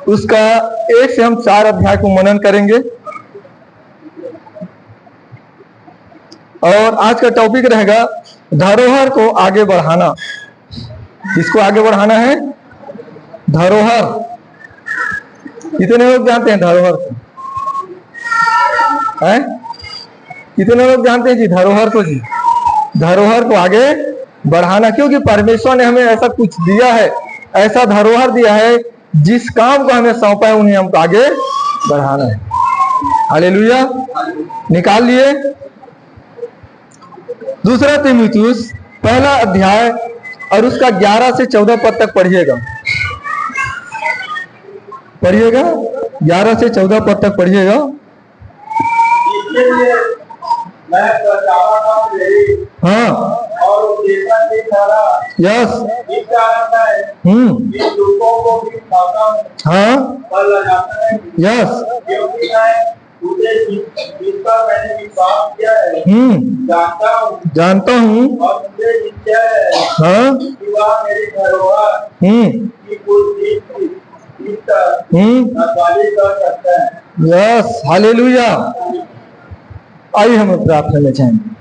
उसका 1 से हम 4 अध्याय को मनन करेंगे। और आज का टॉपिक रहेगा धरोहर को आगे बढ़ाना। किसको आगे बढ़ाना है? धरोहर। कितने लोग जानते हैं धरोहर को? है? कितने लोग जानते हैं जी धरोहर को? जी धरोहर को आगे बढ़ाना, क्योंकि परमेश्वर ने हमें ऐसा कुछ दिया है, ऐसा धरोहर दिया है, जिस काम को हमें सौंपा है उन्हें हमको आगे बढ़ाना है। हालेलुया। निकाल लिए 2 तीमुथियुस 1 अध्याय और उसका 11 से 14 पद तक पढ़िएगा। 11 से 14 पद तक पढ़िएगा। हाँ, यस, हाँ, यस, जानता हूँ, हाँ, यस, हालेलुया। आइए हम प्रार्थना में जाएंगे।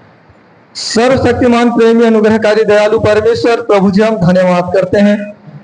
सर्वशक्तिमान प्रेमी अनुग्रहकारी दयालु परमेश्वर प्रभु जी, हम धन्यवाद करते हैं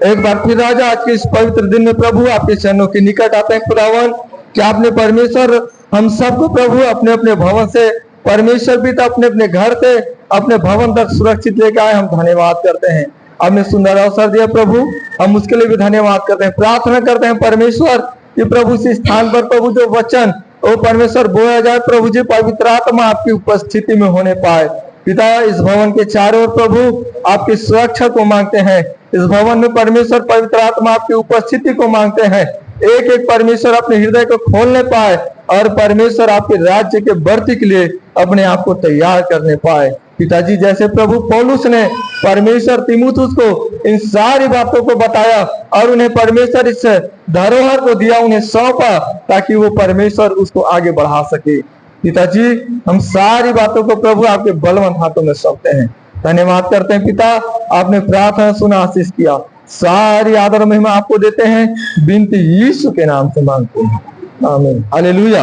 एक बार फिर राजा आज के इस पवित्र दिन में प्रभु आपके चरणों के निकट आते हैं खुदावन कि आपने परमेश्वर हम सबको प्रभु अपने अपने भवन से, परमेश्वर पिता अपने अपने घर से अपने भवन तक सुरक्षित लेकर आए। हम धन्यवाद करते हैं, आपने सुंदर अवसर दिया प्रभु, हम उसके लिए भी धन्यवाद करते हैं। प्रार्थना करते हैं परमेश्वर कि प्रभु इस स्थान पर प्रभु जो वचन ओ परमेश्वर बोया जाए प्रभु जी, पवित्र आत्मा आपकी उपस्थिति में होने पाए। पिता इस भवन के चारों ओर प्रभु आपकी सुरक्षा को मांगते हैं। इस भवन में परमेश्वर पवित्र आत्मा आपकी उपस्थिति को मांगते हैं। एक एक परमेश्वर अपने हृदय को खोलने पाए और परमेश्वर आपके राज्य के बढ़ती के लिए अपने आप को तैयार करने पाए। पिताजी, जैसे प्रभु पौलुस ने परमेश्वर तीमुथियुस को इन सारी बातों को बताया और उन्हें परमेश्वर इस धरोहर को दिया, उन्हें सौंपा ताकि वो परमेश्वर उसको आगे बढ़ा सके। पिताजी, हम सारी बातों को प्रभु आपके बलवंत हाथों में सौंपते हैं। धन्यवाद करते हैं पिता, आपने प्रार्थना सुना, आशीष किया। सारी आदर महिमा आपको देते हैं, विनती यीशु के नाम से मांगते हैं, आमीन। Hallelujah,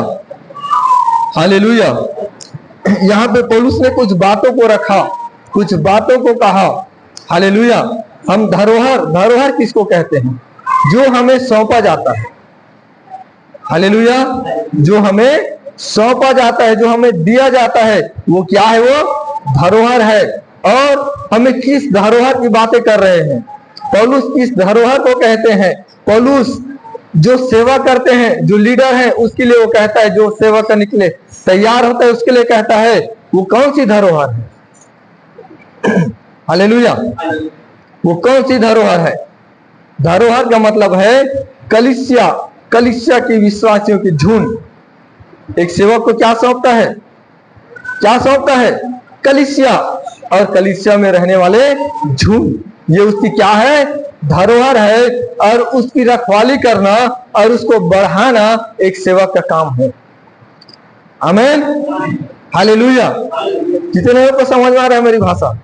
hallelujah. यहाँ पे पौलुस ने कुछ बातों को रखा, कुछ बातों को कहा। हालेलुया। हम धरोहर किसको कहते हैं? जो हमें सौंपा जाता है। हालेलुया। जो हमें सौंपा जाता है, जो हमें दिया जाता है, वो क्या है? वो धरोहर है। और हमें किस धरोहर की बातें कर रहे हैं? पौलुस किस धरोहर को कहते हैं? पौलुस जो सेवा करते हैं, जो लीडर है, उसके लिए वो कहता है, जो सेवा करने के लिए तैयार होता है उसके लिए कहता है, वो कौन सी धरोहर है? हालेलुया। वो कौन सी धरोहर है? धरोहर का मतलब है कलीसिया, कलीसिया की विश्वासियों की झुंड। एक सेवक को क्या सौंपता है? क्या सौंपता है? कलीसिया, और कलीसिया में रहने वाले झुंड। ये उसकी क्या है? धरोहर है। और उसकी रखवाली करना और उसको बढ़ाना एक सेवक का काम है। आमीन, हालेलुया। कितने लोगों को समझ में आ रहा है मेरी भाषा?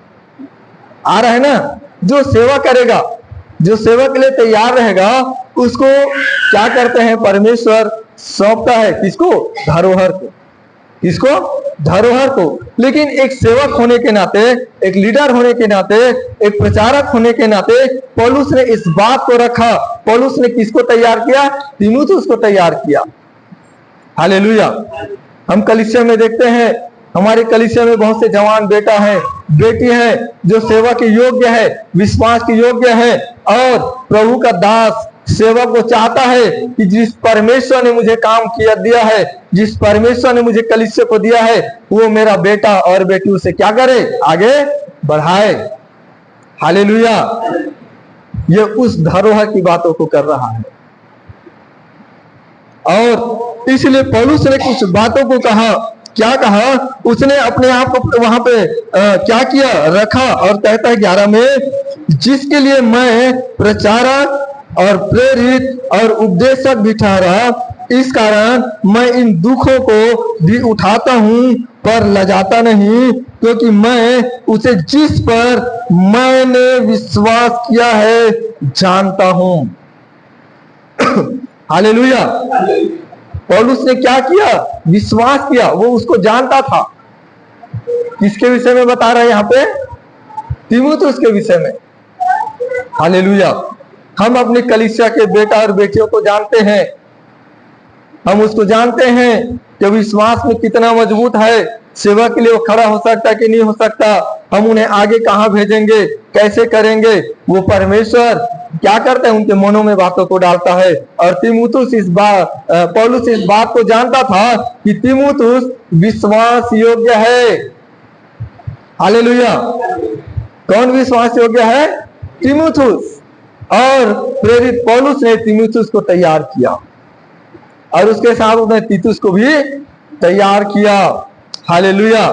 आ रहा है ना? जो सेवा करेगा, जो सेवा के लिए तैयार रहेगा, उसको क्या करते हैं? परमेश्वर सौंपता है। किसको? धरोहर को। किसको? धरोहर को। लेकिन एक सेवक होने के नाते, एक लीडर होने के नाते, एक प्रचारक होने के नाते पौलुस ने इस बात को रखा। पौलुस ने किसको तैयार किया? तीमुथियुस को तैयार किया। हालेलुया। हम कलीसिया में देखते हैं, हमारे कलीसिया में बहुत से जवान बेटा है, बेटी है, जो सेवा के योग्य है, विश्वास के योग्य है। और प्रभु का दास सेवक को चाहता है कि जिस परमेश्वर ने मुझे काम किया दिया है, जिस परमेश्वर ने मुझे कलीसिया को दिया है, वो मेरा बेटा और बेटी उसे क्या करे? आगे बढ़ाए। हालेलुया। ये उस धरोहर की बातों को कर रहा है। और इसलिए पौलुस ने कुछ बातों को कहा। क्या कहा? उसने अपने आप को वहां पे क्या किया? रखा। और कहता है 11 में, जिसके लिए मैं प्रचारक और प्रेरित और उपदेशक भी ठहरा, इस कारण मैं इन दुखों को भी उठाता हूं, पर लजाता नहीं, क्योंकि मैं उसे जिस पर मैंने विश्वास किया है जानता हूं। हालेलुया। पौलुस ने क्या किया? विश्वास किया। वो उसको जानता था। किसके विषय में बता रहा है यहाँ पे? तीमुथियुस के विषय में। हालेलुया। हम अपनी कलीसिया के बेटा और बेटियों को जानते हैं। हम उसको जानते हैं कि विश्वास में कितना मजबूत है, सेवा के लिए वो खड़ा हो सकता कि नहीं हो सकता, हम उन्हें आगे कहाँ भेजेंगे, कैसे करेंगे, वो परमेश्वर क्या करता है, उनके मनों में बातों को डालता है। और पौलुस इस बात को जानता था कि तीमुथियुस विश्वास योग्य है। हालेलुया। कौन विश्वास योग्य है? तीमुथियुस। और प्रेरित पौलुस ने तीमुथियुस को तैयार किया और उसके साथ उसने तीतुस को भी तैयार किया। हालेलुया।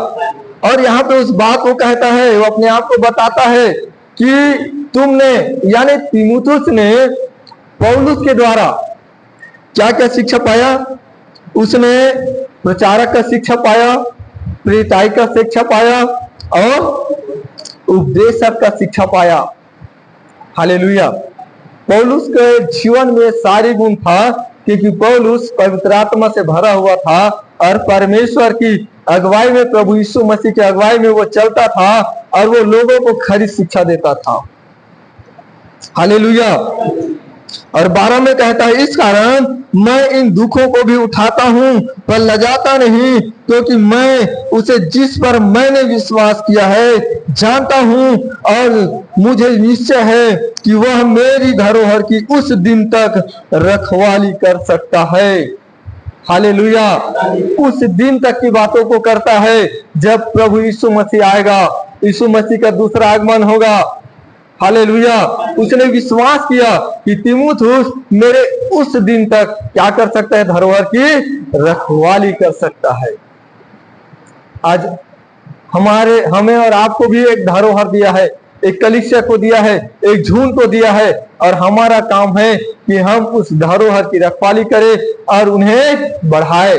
और यहाँ पे उस बात को कहता है, वो अपने आप को बताता है कि तुमने, यानी तीमुथियुस ने पौलुस के द्वारा क्या क्या शिक्षा पाया? उसने प्रचारक का शिक्षा पाया, प्रेरिताई का शिक्षा पाया और उपदेशक का शिक्षा पाया। हालेलुया। पौलुस के जीवन में सारी गुण था, क्योंकि पौलुस पवित्र आत्मा से भरा हुआ था और परमेश्वर की अगुवाई में, प्रभु यीशु मसीह की अगुवाई में वो चलता था और वो लोगों को खरी शिक्षा देता था। हालेलुया। और 12 में कहता है, इस कारण मैं इन दुखों को भी उठाता हूं पर लजाता नहीं, क्योंकि मैं उसे जिस पर मैंने विश्वास किया है जानता हूं और मुझे निश्चय है कि वह मेरी धरोहर की उस दिन तक रखवाली कर सकता है। हालेलुया। उस दिन तक की बातों को करता है जब प्रभु यीशु मसीह आएगा, यीशु मसीह का दूसरा आगमन होगा। हालेलुया। उसने विश्वास किया कि तीमुथियुस मेरे उस दिन तक क्या कर सकता है? धरोहर की रखवाली कर सकता है। आज हमें और आपको भी एक धरोहर दिया है, एक कलीसिया को दिया है, एक झुंड को दिया है और हमारा काम है कि हम उस धरोहर की रखवाली करें और उन्हें बढ़ाए।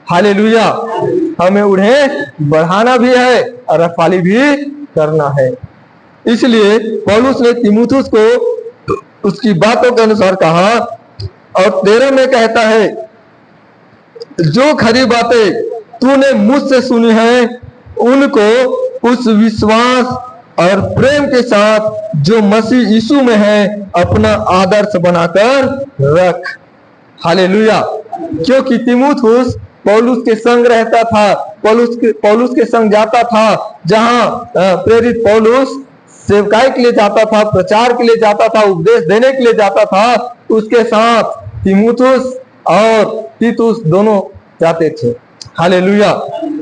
हालेलुया। हमें उन्हें बढ़ाना भी है और रखवाली भी करना है। इसलिए पौलुस ने तीमुथियुस को उसकी बातों के अनुसार कहा और 13 में कहता है, जो खरी बातें तूने मुझसे सुनी है उनको उस विश्वास और प्रेम के साथ जो मसीह यीशु में है अपना आदर्श बनाकर रख। हालेलुया। क्योंकि तीमुथियुस पौलुस के संग रहता था, पौलुस के संग जाता था, जहां प्रेरित पौलुस सेवकाई के लिए जाता था, प्रचार के लिए जाता था, उपदेश देने के लिए जाता था, उसके साथ तीमुथियुस और तीतुस दोनों जाते थे। हालेलुया।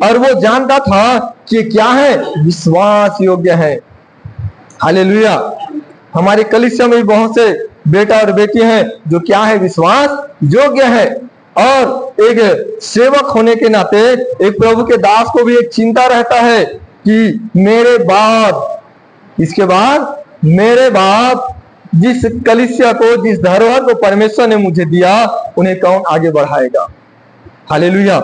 और वो जानता था कि क्या है? विश्वास योग्य है। हालेलुया। हमारे कलीसिया में बहुत से बेटा और बेटी हैं जो क्या है? विश्वास योग्य है। और एक सेवक होने के नाते एक प्रभु के दास को भी एक चिंता रहता है कि मेरे बाद, इसके बाद मेरे बाद जिस कलीसिया को, जिस धरोहर को परमेश्वर ने मुझे दिया, उन्हें कौन आगे बढ़ाएगा? हालेलुया।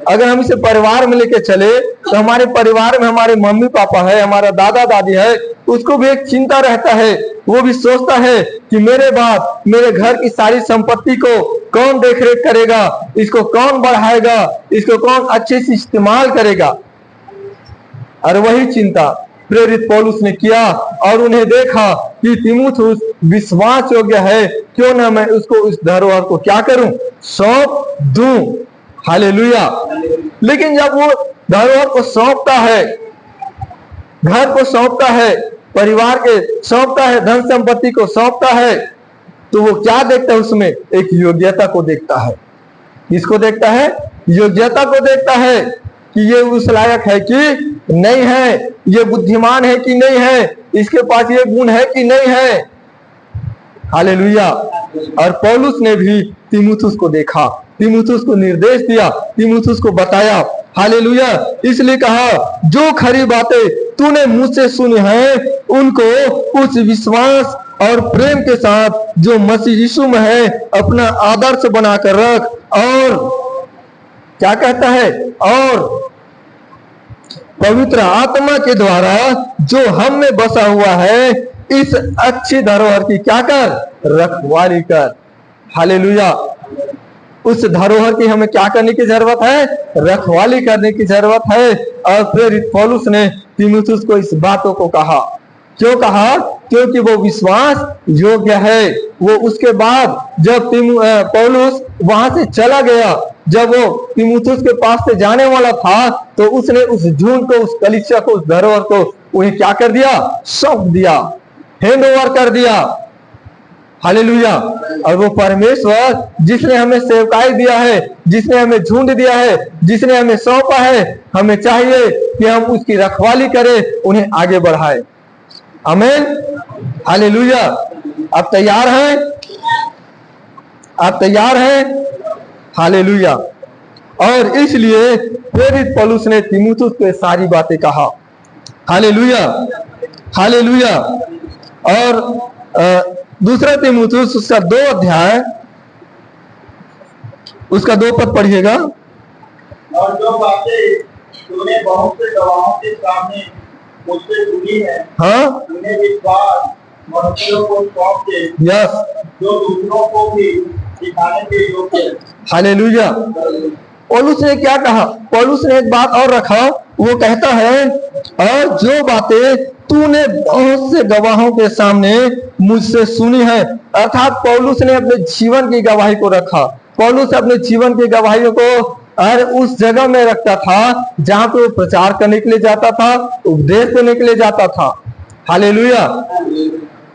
अगर हम इसे परिवार में लेके चले तो हमारे परिवार में हमारे मम्मी पापा है, हमारा दादा दादी है, उसको भी एक चिंता रहता है। वो भी सोचता है कि मेरे बाद मेरे घर की सारी संपत्ति को कौन देखरेख करेगा, इसको कौन बढ़ाएगा, इसको कौन अच्छे से इस्तेमाल करेगा। और वही चिंता प्रेरित पौलुस ने किया और उन्हें देखा कि तीमुथियुस विश्वास योग्य है, क्यों ना मैं उसको उस धरोहर को क्या करूं? सौंप दूं। हालेलुया। लेकिन जब वो धरोहर को सौंपता है, घर को सौंपता है, परिवार के सौंपता है, धन संपत्ति को सौंपता है, तो वो क्या देखता है? उसमें एक योग्यता को देखता है। किसको देखता है? योग्यता को देखता है कि ये उस लायक है कि नहीं है, ये बुद्धिमान है कि नहीं है, इसके पास ये गुण है कि नहीं है। हालेलुया। और पौलुस ने भी तीमुथियुस को देखा, तीमुथियुस को निर्देश दिया, तीमुथियुस को बताया। हालेलुया। इसलिए कहा, जो खरी बातें तूने मुझसे सुनी है उनको उस विश्वास और प्रेम के साथ जो मसीह यीशु में है अपना आदर्श बनाकर रख। और क्या कहता है? और पवित्र आत्मा के द्वारा जो हम में बसा हुआ है इस अच्छी धरोहर की क्या कर? रखवाली कर। हालेलुया। उस धरोहर की हमें क्या करने की जरूरत है? रखवाली करने की जरूरत है। और प्रेरित पौलुस ने तीमुथियुस को इस बातों को कहा। क्यों कहा? क्योंकि वो विश्वास योग्य है। वो उसके बाद जब पौलुस वहां से चला गया, जब वो तीमुथियुस के पास से जाने वाला था, तो उसने उस झुंड को, उस कलीसिया को, उस धरोहर को उन्हें क्या कर दिया? सौंप दिया, हैंड ओवर कर दिया। हालेलुया। और वो परमेश्वर जिसने हमें सेवकाई दिया है, जिसने हमें झुंड दिया है, जिसने हमें सौंपा है, हमें चाहिए कि हम उसकी रखवाली करें, उन्हें आगे बढ़ाएं। आमीन। हालेलुया। आप तैयार हैं? आप तैयार हैं? हालेलुया। और इसलिए प्रेरित पौलुस ने तीमुथियुस को सारी बातें कहा। Hallelujah, hallelujah. और दूसरा तीमुथियुस उसका 2 अध्याय, उसका 2 पद पढ़िएगा। और जो बातें तूने बहुत से गवाहों के सामने मुझसे सुनी है, हाँ, उन्हें विश्वास मनुष्यों को सौंप दे, यस, जो दूसरों को भी सिखाने के योग्य है। हालेलुया। पौलुस ने क्या कहा? पौलुस ने एक बात और रखा। वो कहता है, और जो बातें तूने बहुत से गवाहों के सामने मुझसे सुनी है। अर्थात पौलुस ने अपने जीवन की गवाही को रखा। पौलुस अपने जीवन की गवाहियों को हर उस जगह में रखता था जहां पे वो प्रचार करने के लिए जाता था, उपदेश देने के लिए जाता था। हालेलुया।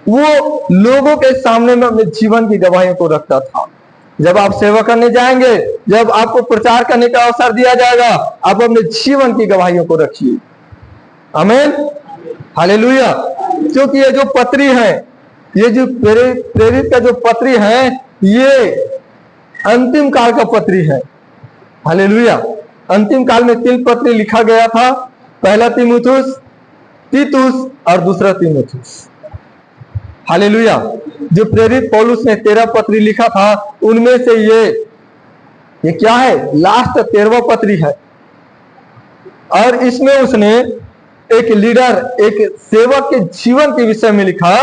वो लोगों के सामने में अपने जीवन की गवाहियों को रखता था। जब आप सेवा करने जाएंगे, जब आपको प्रचार करने का अवसर दिया जाएगा, आप अपने जीवन की गवाहियों को रखिए। आमीन। हालेलुया। क्योंकि ये जो पत्री है, ये जो प्रेरित का जो पत्री है, ये अंतिम काल का पत्री है। हालेलुया। अंतिम काल में 3 पत्री लिखा गया था। पहला तीमुथियुस, तीतुस और दूसरा तीमुथियुस। हालेलुया। जो प्रेरित पौलुस ने 13 पत्री लिखा था, उनमें से ये क्या है? लास्ट 13वां पत्री है। और इसमें उसने एक लीडर, एक सेवक के जीवन के विषय में लिखा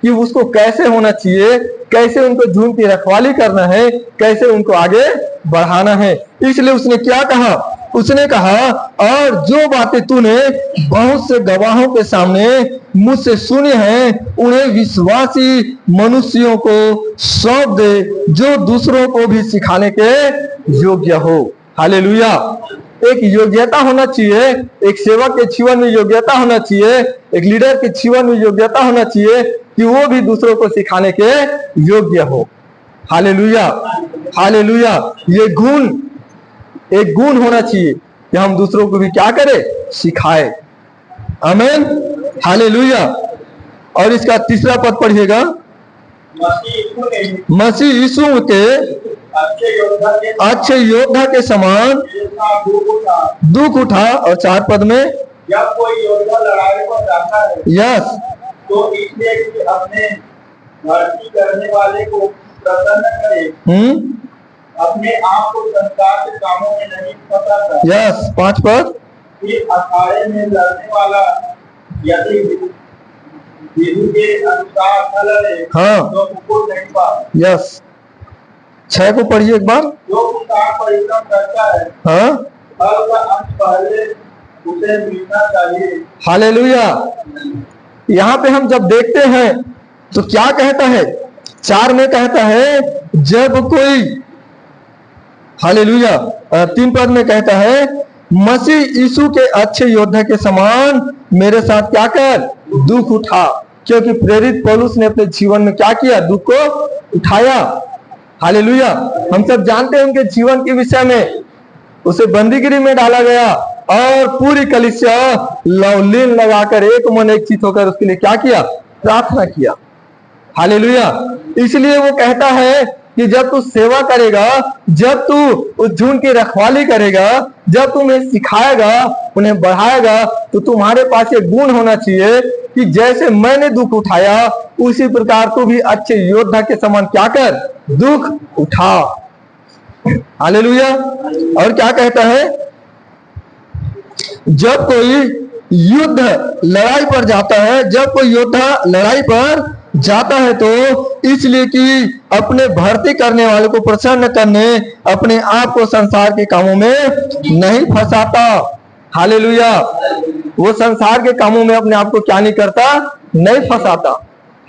कि उसको कैसे होना चाहिए, कैसे उनको झुंड की रखवाली करना है, कैसे उनको आगे बढ़ाना है। इसलिए उसने क्या कहा? उसने कहा, और जो बातें तूने बहुत से गवाहों के सामने मुझसे सुनी हैं, उन्हें विश्वासी मनुष्यों को सौंप दे, जो दूसरों को भी सिखाने के योग्य हो। हालेलुया। एक योग्यता होना चाहिए, एक सेवक के जीवन में योग्यता होना चाहिए, एक लीडर के जीवन में योग्यता होना चाहिए कि वो भी दूसरों को सिखाने के योग्य हो। Hallelujah, hallelujah. ये गुण, एक गुण होना चाहिए कि हम दूसरों को भी क्या करें? सिखाए। आमीन। हालेलुया। और इसका 3रा पद पढ़िएगा। मसीह यीशु के अच्छे योद्धा के समान दुख उठा। और 4 पद में, जब कोई योद्धा लड़ाई पर जाता है, यस, तो इसलिए कि अपने भर्ती करने वाले को प्रसन्न करे, अपने आप को संसार के कामों में नहीं फंसाता। यस, 5 पद, फिर अखाड़े में लड़ने वाला यदि विधि के अनुसार न लड़े, हाँ, तो मुकुट नहीं पाता। यस। 6 को पढ़िए एक बार। जो किसान परिश्रम करता है, हाँ, फल का अंश पहले उसे मिलना चाहिए। हालेलुया। यहाँ पे हम जब देखते हैं तो क्या कहता है? 4 में कहता है, जब कोई, हालेलुया, 3 पद में कहता है, मसीह यीशु के अच्छे योद्धा के समान मेरे साथ क्या कर? दुख उठा। क्योंकि प्रेरित पौलुस ने अपने जीवन में क्या किया? दुख को उठाया। हालेलुया। हम सब जानते हैं उनके जीवन के विषय में। उसे बंदीगिरी में डाला गया और पूरी कलीसिया लवलीन लगाकर एक मन एक चित होकर उसके लिए क्या किया? प्रार्थना किया। हालेलुया। इसलिए वो कहता है कि जब तू सेवा करेगा, जब तू उस झुंड की रखवाली करेगा, जब तू उन्हें सिखाएगा, उन्हें बढ़ाएगा, तो तुम्हारे पास ये गुण होना चाहिए कि जैसे मैंने दुख उठाया, उसी प्रकार तू भी अच्छे योद्धा के समान क्या कर? दुख उठा। हालेलुया। और क्या कहता है? जब कोई युद्ध लड़ाई पर जाता है, जब कोई योद्धा लड़ाई पर जाता है तो इसलिए कि अपने भर्ती करने वाले को प्रसन्न करने, अपने आप को संसार के कामों में नहीं फंसाता। हालेलुया। वो संसार के कामों में अपने आप को क्या नहीं करता, नहीं फंसाता।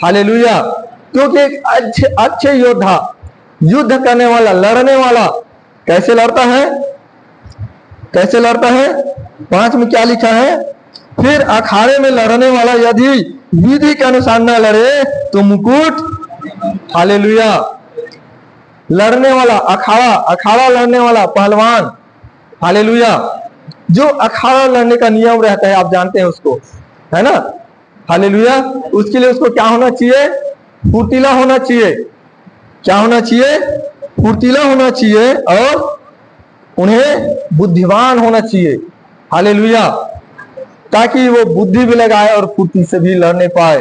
हालेलुया। क्योंकि एक अच्छे योद्धा, युद्ध करने वाला, लड़ने वाला कैसे लड़ता है, कैसे लड़ता है? 5 में क्या लिखा है? फिर अखाड़े में लड़ने वाला यदि विधि के अनुसार न लड़े तो मुकुट, हालेलुया, लड़ने वाला, अखाड़ा, अखाड़ा लड़ने वाला पहलवान, हालेलुया, जो अखाड़ा लड़ने का नियम रहता है आप जानते हैं उसको, है ना, हालेलुया। उसके लिए उसको क्या होना चाहिए? फुर्तीला होना चाहिए। क्या होना चाहिए? फुर्तीला होना चाहिए और उन्हें बुद्धिमान होना चाहिए। हालेलुया। ताकि वो बुद्धि भी लगाए और फुर्ती से भी लड़ने पाए।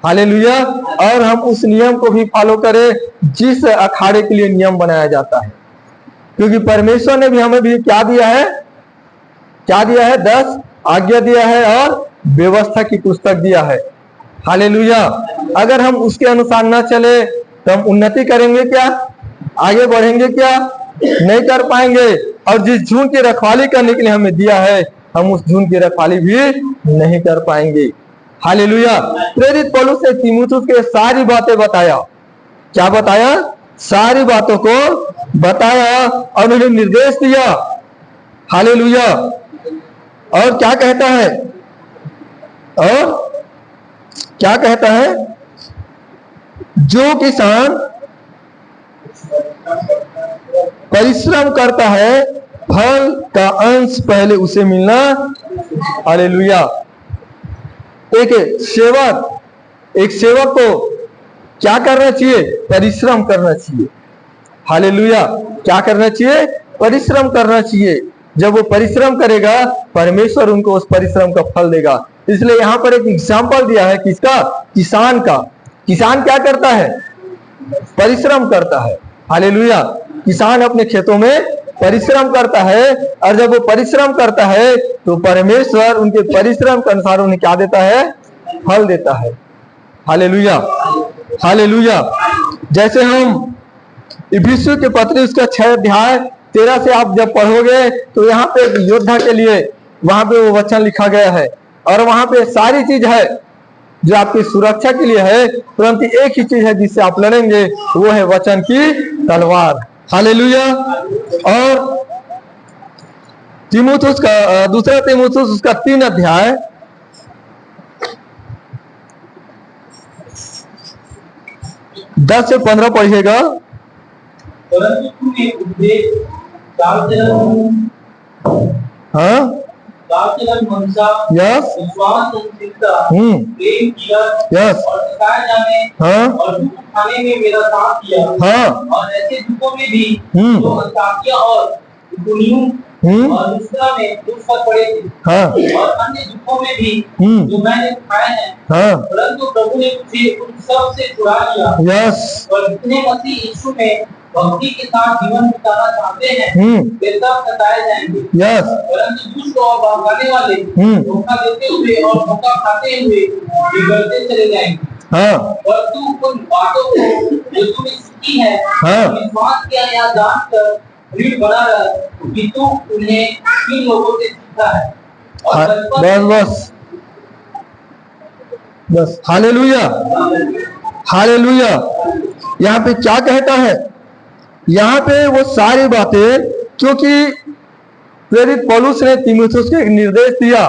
हालेलुया। और हम उस नियम को भी फॉलो करें जिस अखाड़े के लिए नियम बनाया जाता है, क्योंकि परमेश्वर ने भी हमें भी क्या दिया है? क्या दिया है? 10 आज्ञा दिया है और व्यवस्था की पुस्तक दिया है। हालेलुया। अगर हम उसके अनुसार न चले तो हम उन्नति करेंगे क्या? आगे बढ़ेंगे क्या? नहीं कर पाएंगे। और जिस झुंड की रखवाली करने के लिए हमें दिया है, हम उस झुंड की रखवाली भी नहीं कर पाएंगे। हालेलुया। प्रेरित पौलुस ने तीमुथियुस के सारी बातें बताया। क्या बताया? सारी बातों को बताया और उन्हें निर्देश दिया। हालेलुया। और क्या कहता है? और क्या कहता है? जो किसान परिश्रम करता है फल का अंश पहले उसे मिलना। हालेलुया। एक सेवक को क्या करना चाहिए? परिश्रम करना चाहिए। हालेलुया। क्या करना चाहिए? परिश्रम करना चाहिए। जब वो परिश्रम करेगा परमेश्वर उनको उस परिश्रम का फल देगा। इसलिए यहां पर एक एग्जाम्पल दिया है किसका? किसान का। किसान क्या करता है? परिश्रम करता है। हालेलुया। किसान अपने खेतों में परिश्रम करता है और जब वो परिश्रम करता है तो परमेश्वर उनके परिश्रम के अनुसार उन्हें क्या देता है? फल देता है। हालेलुया। हालेलुया। जैसे हम इफिसियों के पत्री उसका 6 अध्याय 13 से आप जब पढ़ोगे तो यहाँ पे एक योद्धा के लिए वहां पे वो वचन लिखा गया है और वहां पे सारी चीज है जो आपकी सुरक्षा के लिए है, परंतु एक ही चीज है जिससे आप लड़ेंगे, वो है वचन की तलवार। हालेलुया। और तीमुथियुस का दूसरा तीमुथियुस उसका 3 अध्याय 10 से 15 पढ़िएगा। परंतु तूने उपदेश, चाल-चलन, हाँ, चाल-चलन, मनसा, यस, विश्वास, सहनशीलता, प्रेम, धीरज, यस, और सताए जाने, हाँ, और दुख उठाने में मेरा साथ दिया। हाँ, और ऐसे दुखों में भी जो अंताकिया और इकोनियम और लुस्त्रा में दुख पर पड़े थे, हाँ, और अन्य दुखों में भी जो मैंने उठाए हैं, हाँ, परंतु प्रभु ने मुझे उन सब से छुड़ा लिया। यस, और जितने मसीह यीशु में भक्ति के साथ जीवन बिताना चाहते हैं वे सब सताए जाएंगे। यस, परंतु दुष्ट और बहकाने वाले धोखा देते हुए और धोखा खाते हुए बिगड़ते चले जाएंगे। हाँ, और तू उन बातों को जो तूने सीखी है विश्वास किया या जानकर दृढ़ बना रह कि तू उन्हें किन लोगों से सीखा है। और बस बस। हालेलुया। हालेलुया। यहाँ पे क्या कहता है? यहाँ पे वो सारी बातें, क्योंकि प्रेरित पौलुस ने तीमुथियुस को एक निर्देश दिया।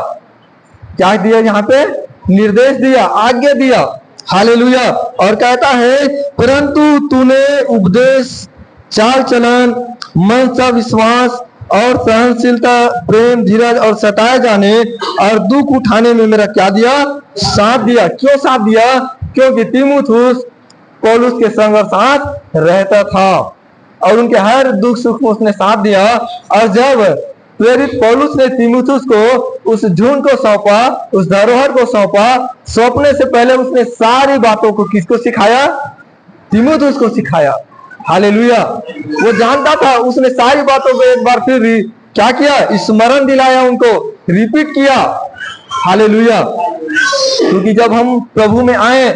क्या दिया? यहाँ पे निर्देश दिया, आज्ञा दिया। हालेलुया। और कहता है परंतु तूने उपदेश, चाल चलन, मनसा, विश्वास और सहनशीलता, प्रेम, धीरज और सताए जाने और दुख उठाने में मेरा क्या दिया? साथ दिया। क्यों साथ दिया? क्योंकि तीमुथियुस पौलुस के संग और साथ रहता था और उनके हर दुख सुख में उसने साथ दिया। और जब प्रेरित पौलुस ने तीमुथियुस को उस झुंड को सौंपा, उस धरोहर को सौंपा, सौंपने से पहले उसने सारी बातों को किसको सिखाया? तीमुथियुस को सिखाया। हालेलुया। वो जानता था, उसने सारी बातों को एक बार फिर क्या किया? स्मरण दिलाया, उनको रिपीट किया। हालेलुया। क्योंकि जब हम प्रभु में आए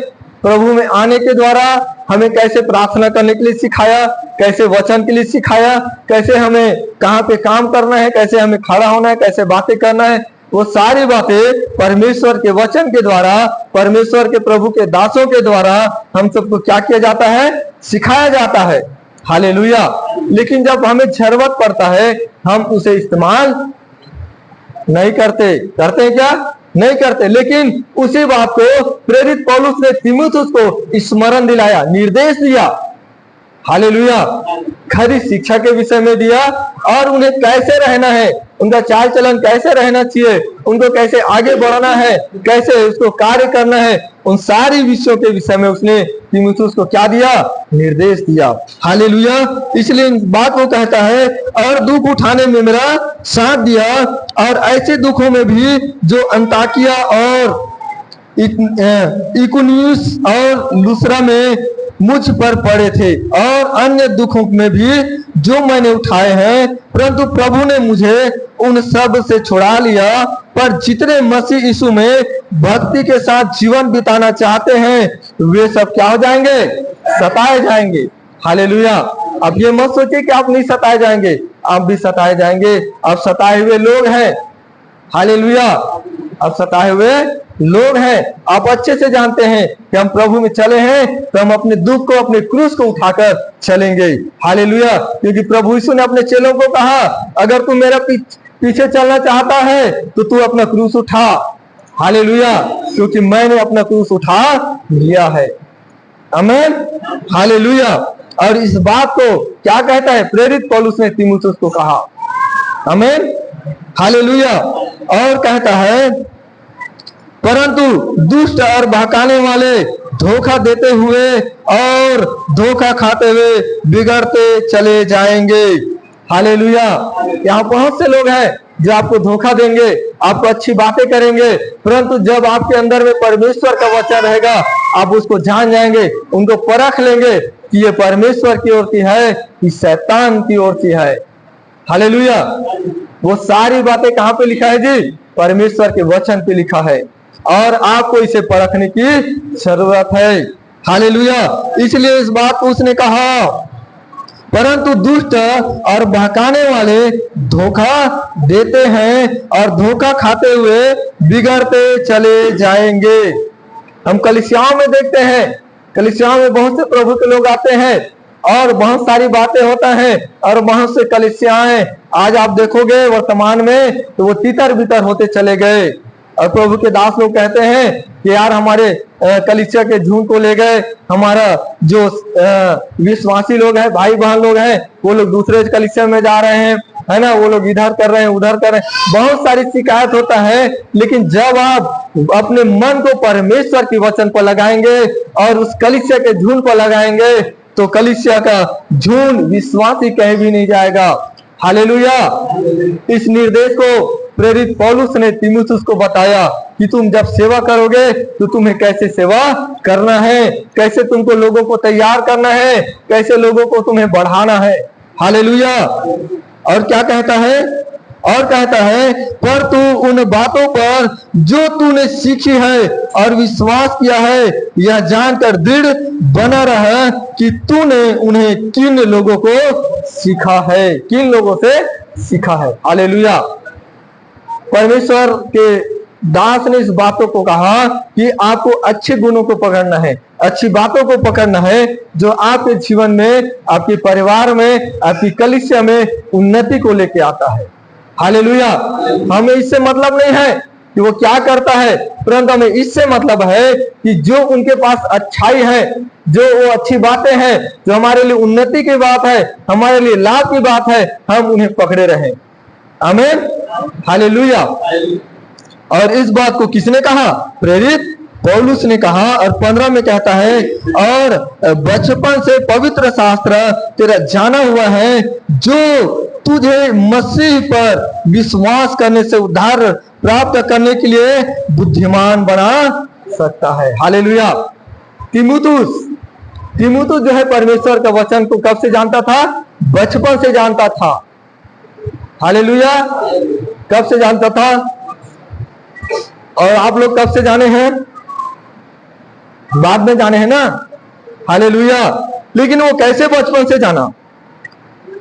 प्रभु में आने के द्वारा हमें कैसे प्रार्थना करने के लिए सिखाया, कैसे वचन के लिए सिखाया, कैसे हमें कहाँ पे काम करना है, कैसे हमें खड़ा होना है, कैसे बातें करना है, वो सारी बातें परमेश्वर के वचन के द्वारा, परमेश्वर के प्रभु के दासों के द्वारा हम सबको क्या किया जाता है, सिखाया जाता है। हालेलुया। लेकिन जब हमें जरूरत पड़ता है हम उसे इस्तेमाल नहीं करते। करते हैं क्या? नहीं करते। लेकिन उसी बात को प्रेरित पौलुस ने तीमुथियुस को स्मरण दिलाया, निर्देश दिया। हालेलुया। खरी शिक्षा के विषय में दिया और उन्हें कैसे रहना है, उनका चाल चलन कैसे रहना चाहिए, उनको कैसे आगे बढ़ना है, कैसे उसको कार्य करना है, उन सारी विषयों के विषय में उसने तीमुथियुस को क्या दिया? निर्देश दिया। हालेलुया। इसलिए इस बात को कहता है, और दुख उठाने में मेरा साथ दिया, और ऐसे दुखों में भी जो अंताकिया और इकुनियुस और लुस्त्रा में मुझ पर पड़े थे, और अन्य दुखों में भी जो मैंने उठाए हैं, परंतु प्रभु ने मुझे उन सब से छुड़ा लिया। पर जितने मसीह यीशु में भक्ति के साथ जीवन बिताना चाहते हैं वे सब क्या हो जाएंगे? सताए जाएंगे। हालेलुया। अब ये मत सोचिए कि आप नहीं सताए जाएंगे, आप भी सताए जाएंगे। आप सताए हुए लोग हैं। हालेलुया। आप सताए हुए लोग हैं। आप अच्छे से जानते हैं कि हम प्रभु में चले हैं तो हम अपने दुख को, अपने क्रूस को उठाकर चलेंगे। हालेलुया। क्योंकि प्रभु यीशु ने अपने चेलों को कहा, अगर तू मेरा पीछे चलना चाहता है तो तू अपना क्रूस उठा। हालेलुया। क्योंकि मैंने अपना क्रूस उठा लिया है। आमीन। हालेलुया। और इस बात को क्या कहता है? प्रेरित पौलुस ने तीमुथियुस को कहा। आमीन। हालेलुया। और कहता है, परंतु दुष्ट और बहकाने वाले धोखा देते हुए और धोखा खाते हुए बिगड़ते चले जाएंगे। हालेलुया। यहाँ बहुत से लोग हैं जो आपको धोखा देंगे, आपको अच्छी बातें करेंगे, परंतु जब आपके अंदर में परमेश्वर का वचन रहेगा आप उसको जान जाएंगे, उनको परख लेंगे कि ये परमेश्वर की ओर की है कि शैतान की ओर की है। हालेलुया। वो सारी बातें कहाँ पे लिखा है जी? परमेश्वर के वचन पे लिखा है, और आपको इसे परखने की जरूरत है। हालेलुया। इसलिए इस बात को उसने कहा, परंतु दुष्ट और बहकाने वाले धोखा देते हैं और धोखा खाते हुए बिगड़ते चले जाएंगे। हम कलीसियाओं में देखते हैं, कलीसियाओं में बहुत से प्रभु के लोग आते हैं और बहुत सारी बातें होता है, और बहुत से कलीसियाएं आज आप देखोगे वर्तमान में तो वो तितर बितर होते चले गए। और प्रभु के दास लोग कहते हैं कि यार हमारे कलीसिया के झुंड को ले गए, हमारा जो विश्वासी लोग हैं, भाई बहन लोग हैं, वो लोग दूसरे कलीसिया में जा रहे हैं, है ना, वो लोग इधर कर रहे हैं, उधर कर रहे हैं, बहुत सारी शिकायत होता है। लेकिन जब आप अपने मन को परमेश्वर के वचन पर लगाएंगे और उस कलीसिया के झुंड पर लगाएंगे तो कलीसिया का झुंड विश्वासी कहीं भी नहीं जाएगा। हालेलुया। इस निर्देश को प्रेरित पौलुस ने तीमुथियुस को बताया कि तुम जब सेवा करोगे तो तुम्हें कैसे सेवा करना है, कैसे तुमको लोगों को तैयार करना है, कैसे लोगों को तुम्हें बढ़ाना है। हालेलुया। और क्या कहता है? और कहता है, पर तू उन बातों पर जो तूने सीखी है और विश्वास किया है यह जानकर दृढ़ बना रहा कि तूने उन्हें किन लोगों को सीखा है, किन लोगों से सीखा है। हालेलुया। परमेश्वर के दास ने इस बातों को कहा कि आपको अच्छे गुणों को पकड़ना है, अच्छी बातों को पकड़ना है जो आपके जीवन में, आपके परिवार में, आपकी कलीसिया में उन्नति को लेके आता है। हालेलुया। हमें इससे मतलब नहीं है कि वो क्या करता है, परंतु हमें इससे मतलब है कि जो उनके पास अच्छाई है, जो वो अच्छी बातें हैं, जो हमारे लिए उन्नति की बात है, हमारे लिए लाभ की बात है, हम उन्हें पकड़े रहें। आमीन। हालेलुया। और इस बात को किसने कहा? प्रेरित पौलुस ने कहा। और 15 में कहता है, और बचपन से पवित्र शास्त्र तेरा जाना हुआ है जो तुझे मसीह पर विश्वास करने से उद्धार प्राप्त करने के लिए बुद्धिमान बना सकता है। हालेलुया। तीमुथियुस जो है परमेश्वर का वचन को कब से जानता था? बचपन से जानता था। हालेलुया। कब से जानता था? और आप लोग कब से जाने हैं? बाद में जाने हैं ना, हालेलुया। लेकिन वो कैसे बचपन से जाना,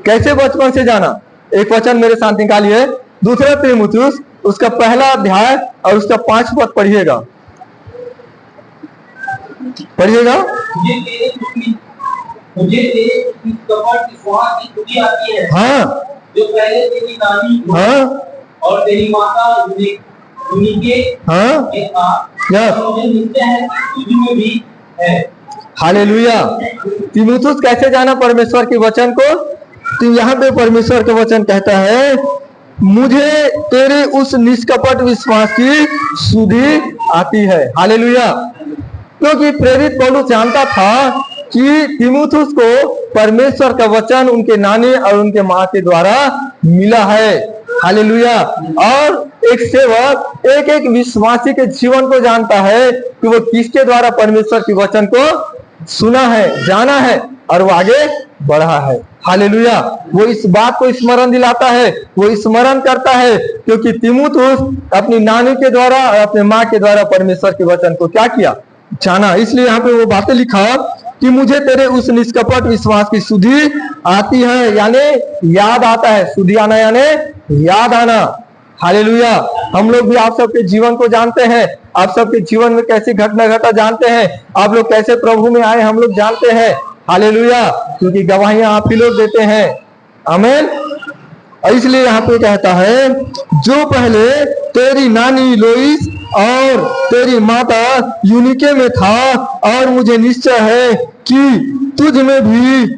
कैसे बचपन से जाना? एक वचन मेरे साथ निकालिए, दूसरा तीमुथियुस उसका पहला अध्याय और उसका 5 पद पढ़िएगा, पढ़िएगा। मुझे तेरे कपट विश्वास की स्तुति आती है, हाँ, जो पहले तेरी नानी हाँ, और तेरी माता यूनिके हाँ, मुझे निश्चय है कि तुझ में भी है। हालेलुया। तीमुथियुस कैसे जाना परमेश्वर के वचन को? तो यहाँ पे परमेश्वर का वचन कहता है, मुझे तेरे उस निष्कपट विश्वास की सुधि आती है। हालेलुया। क्योंकि प्रेरित पौलुस जानता था कि तीमुथियुस को परमेश्वर का वचन उनके नानी और उनके माँ के द्वारा मिला है। हालेलुया। और एक सेवक एक एक विश्वासी के जीवन को जानता है कि वो किसके द्वारा परमेश्वर के वचन को सुना है, जाना है और वो आगे बढ़ा है। हालेलुया। वो इस बात को स्मरण दिलाता है, वो स्मरण करता है, क्योंकि तीमुथियुस अपनी नानी के द्वारा और अपने माँ के द्वारा परमेश्वर के वचन को क्या किया, जाना। इसलिए यहाँ पे वो बातें लिखा कि मुझे तेरे उस निष्कपट विश्वास की सुधि आती है, यानी याद आता है। सुधि आना यानी याद आना। हालेलुया। हम लोग भी आप सबके जीवन को जानते हैं, आप सबके जीवन में कैसी घटना घटा जानते हैं, आप लोग कैसे प्रभु में आए हम लोग जानते हैं। हालेलुया। क्योंकि गवाहियां आप ही लोग देते हैं। आमीन। इसलिए यहाँ पे कहता है, जो पहले तेरी नानी लोइस और तेरी माता यूनिके में था, और मुझे निश्चय है कि तुझ में भी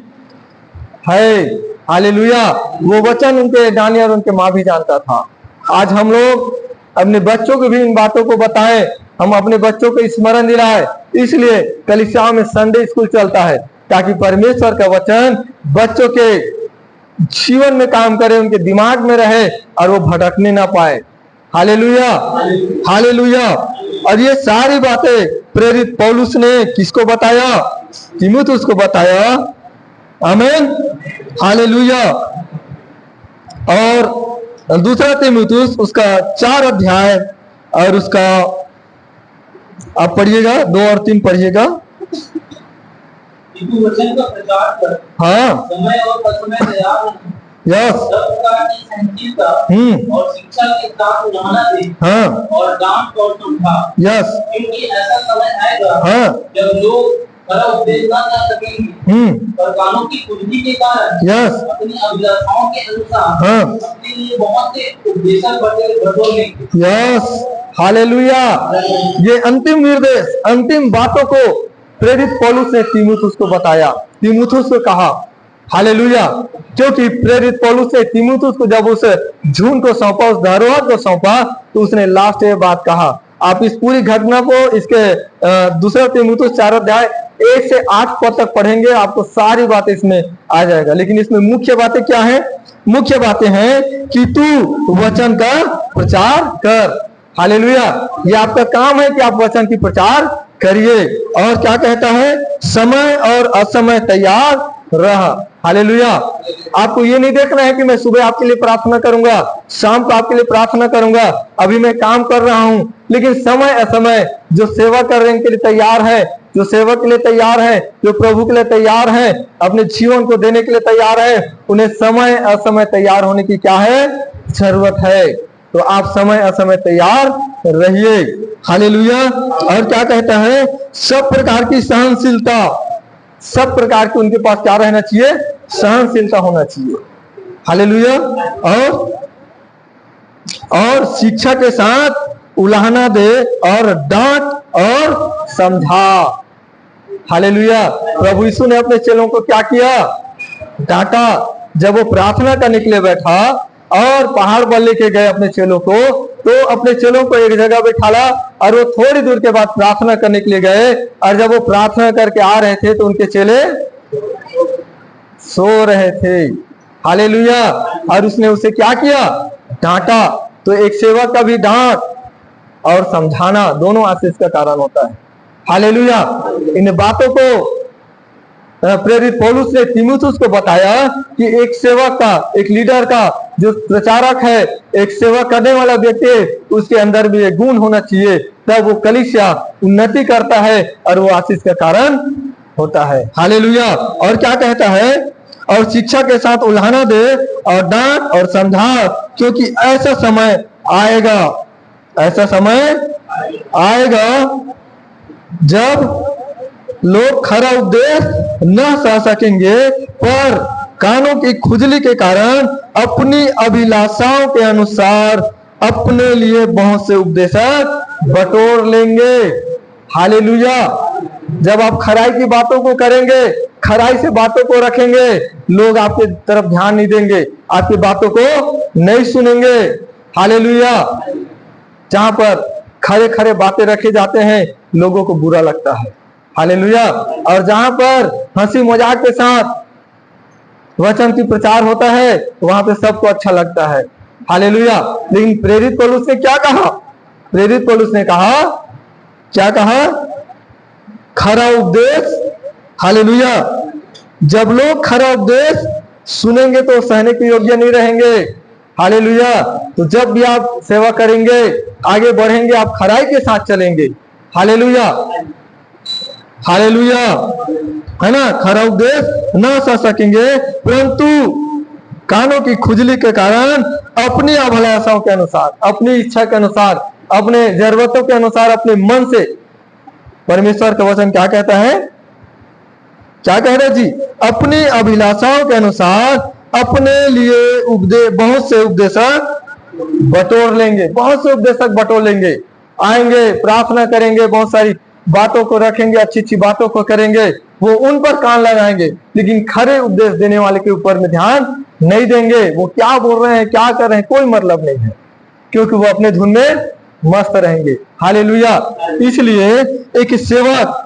है। हालेलुया। वो वचन उनके नानी और उनके माँ भी जानता था। आज हम लोग अपने बच्चों को भी इन बातों को बताएं, हम अपने बच्चों को स्मरण दिलाएं। इसलिए कलीसिया में संडे स्कूल चलता है, ताकि परमेश्वर का वचन बच्चों के जीवन में काम करे, उनके दिमाग में रहे और वो भटकने ना पाए। Hallelujah, hallelujah. और ये सारी बातें प्रेरित पौलुस ने किसको बताया? तीमुथियुस को बताया। आमीन। हालेलुया। और दूसरा तीमुथियुस उसका 4 अध्याय और उसका आप पढ़िएगा, 2 और 3 पढ़िएगा। वचन का प्रचार कर, हाँ, समय और असमय तैयार यस, सब प्रकार की संजीवता और शिक्षा के साथ उड़ाना दे, हाँ, और डांट और समझा, यस, क्योंकि ऐसा समय आएगा हाँ, जब लोग खरा उपदेश न कर सकेंगे, और कानों की कुंजी के कारण यस, अपनी अभिलाषाओं के अनुसार हाँ, अपने लिए बहुत से उपदेशक बटोरेंगे। Yes, hallelujah. ये अंतिम निर्देश, अंतिम बातों को प्रेरित पौलुस ने तीमुथियुस को बताया, तीमुथियुस को कहा। हालेलुया। क्योंकि प्रेरित पौलुस ने तीमुथियुस को जब उस झूठ को सौंपा, उस धरोहर को सौंपा, तो उसने लास्ट ये बात कहा। आप इस पूरी घटना को इसके दूसरा तीमुथियुस 4 अध्याय 1 से 8 पद तक पढ़ेंगे, आपको सारी बातें इसमें आ जाएगा। लेकिन इसमें मुख्य बातें क्या है? मुख्य बातें हैं कि तू वचन का प्रचार कर। हालेलुया। ये आपका काम है कि आप वचन की प्रचार करिए। और क्या कहता है? समय और असमय तैयार रह। हालेलुया। आपको ये नहीं देखना है कि मैं सुबह आपके लिए प्रार्थना करूंगा, शाम को आपके लिए प्रार्थना करूंगा, अभी मैं काम कर रहा हूं। लेकिन समय असमय जो सेवा करने के लिए तैयार है, जो सेवक के लिए तैयार है, जो प्रभु के लिए तैयार है, अपने जीवन को देने के लिए तैयार है, उन्हें समय असमय तैयार होने की क्या है? जरूरत है। तो आप समय असमय तैयार रहिए। हालेलुया। और क्या कहता है? सब प्रकार की सहनशीलता, सब प्रकार की उनके पास क्या रहना चाहिए? सहनशीलता होना चाहिए। हालेलुया। और शिक्षा के साथ उलाहना दे और डांट और समझा। हालेलुया। प्रभु यीशु ने अपने चेलों को क्या किया? डांटा। जब वो प्रार्थना करने के लिए बैठा और पहाड़ पर लेके गए अपने चेलों को, तो अपने चेलों को एक जगह बैठाला और वो थोड़ी दूर के बाद प्रार्थना करने के लिए गए। और जब वो प्रार्थना करके आ रहे थे तो उनके चेले सो रहे थे। हालेलुया। और उसने उसे क्या किया? डांटा। तो एक सेवक का भी डांट और समझाना दोनों आशीष का कारण होता है। हालेलुया। इन बातों को प्रेरित पौलुस ने तीमुथियुस को बताया कि एक सेवक का, एक लीडर का, जो प्रचारक है, एक सेवा करने वाला व्यक्ति, उसके अंदर भी एक गुण होना चाहिए, तब वो कलीसिया उन्नति करता है और वो आशीष का कारण होता है। हालेलुया। और क्या कहता है, और शिक्षा के साथ उल्हाना दे और डांट और समझा, क्योंकि ऐसा समय आएगा, ऐसा समय आएगा जब लोग खरा उपदेश न सह सकेंगे, पर कानों की खुजली के कारण अपनी अभिलाषाओं के अनुसार अपने लिए बहुत से उपदेशक बटोर लेंगे। हालेलुया। जब आप खराई की बातों को करेंगे, खराई से बातों को रखेंगे, लोग आपके तरफ ध्यान नहीं देंगे, आपकी बातों को नहीं सुनेंगे। हालेलुया। जहां पर खरे खरे बातें रखे जाते हैं, लोगों को बुरा लगता है। हालेलुया। और जहां पर हंसी मजाक के साथ वचन की प्रचार होता है, वहां पे सबको अच्छा लगता है। हालेलुया। लेकिन प्रेरित पौलुस ने क्या कहा? प्रेरित पौलुस ने कहा, क्या कहा? खरा उपदेश। हालेलुया। जब लोग खरा उपदेश सुनेंगे तो सहने के योग्य नहीं रहेंगे। हालेलुया। तो जब भी आप सेवा करेंगे, आगे बढ़ेंगे, आप खराई के साथ चलेंगे। हालेलुया। हालेलुया, है ना। खरा उपदेश न सह सकेंगे, परंतु कानों की खुजली के कारण अपनी अभिलाषाओं के अनुसार, अपनी इच्छा के अनुसार, अपने जरूरतों के अनुसार, अपने मन से, परमेश्वर का वचन क्या कहता है? क्या कह रहे जी? अपनी अभिलाषाओं के अनुसार अपने लिए बहुत से उपदेशक बटोर लेंगे। बहुत से उपदेशक बटोर लेंगे, आएंगे, प्रार्थना करेंगे, बहुत सारी बातों को रखेंगे, अच्छी अच्छी बातों को करेंगे, वो उन पर कान लगाएंगे, लेकिन खरे उपदेश देने वाले के ऊपर में ध्यान नहीं देंगे। वो क्या बोल रहे हैं, क्या कर रहे हैं, कोई मतलब नहीं है, क्योंकि वो अपने धुन में मस्त रहेंगे। हालेलुया। इसलिए एक सेवक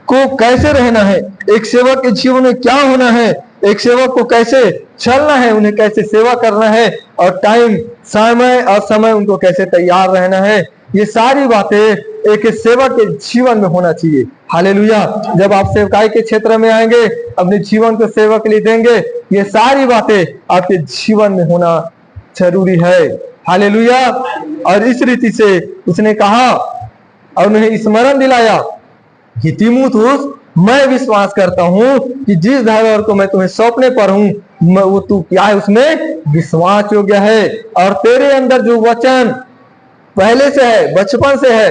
को कैसे रहना है, एक सेवक के जीवन में क्या होना है, एक सेवक को कैसे चलना है, उन्हें कैसे सेवा करना है, और टाइम, समय और समय उनको कैसे तैयार रहना है, ये सारी बातें एक सेवक के जीवन में होना चाहिए। हालेलुया। जब आप सेवकाई के क्षेत्र में आएंगे, अपने जीवन को सेवक के लिए देंगे, ये सारी बातें आपके जीवन में होना जरूरी है। हालेलुया। और इस रीति से उसने कहा और उन्हें स्मरण दिलाया कि तीमुथियुस, मैं विश्वास करता हूं कि जिस धरोहर को मैं तुम्हें सौंपने पर हूं, वो तू क्या है, उसमें विश्वास योग्य है। और तेरे अंदर जो वचन पहले से है, बचपन से है,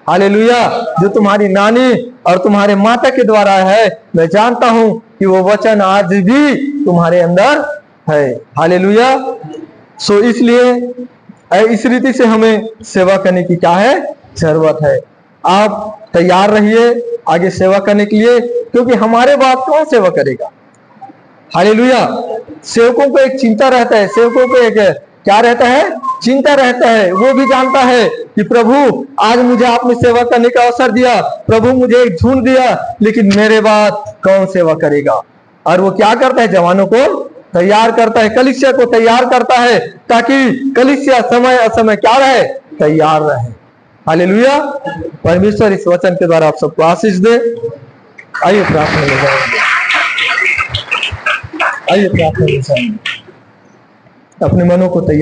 हालेलुया, जो तुम्हारी नानी और तुम्हारे माता के द्वारा है, मैं जानता हूं कि वो वचन आज भी तुम्हारे अंदर है। हालेलुया। सो इसलिए इस रीति से हमें सेवा करने की क्या है, जरूरत है। आप तैयार रहिए आगे सेवा करने के लिए, क्योंकि हमारे बाद कौन सेवा करेगा? हालेलुया। सेवकों को एक चिंता रहता है, सेवकों को एक क्या रहता है, चिंता रहता है। वो भी जानता है कि प्रभु आज मुझे आपने सेवा करने का अवसर दिया, प्रभु मुझे एक झुंड दिया, लेकिन मेरे बाद कौन सेवा करेगा? और वो क्या करता है? जवानों को तैयार करता है, कलीसिया को तैयार करता है, ताकि कलीसिया समय असमय क्या रहे, तैयार रहे। हालेलुया। परमेश्वर इस वचन के द्वारा आप सबको आशीष दे। आइए प्रार्थना में जाएंगे, आइए प्रार्थना में जाएंगे, अपने मनों को तैयार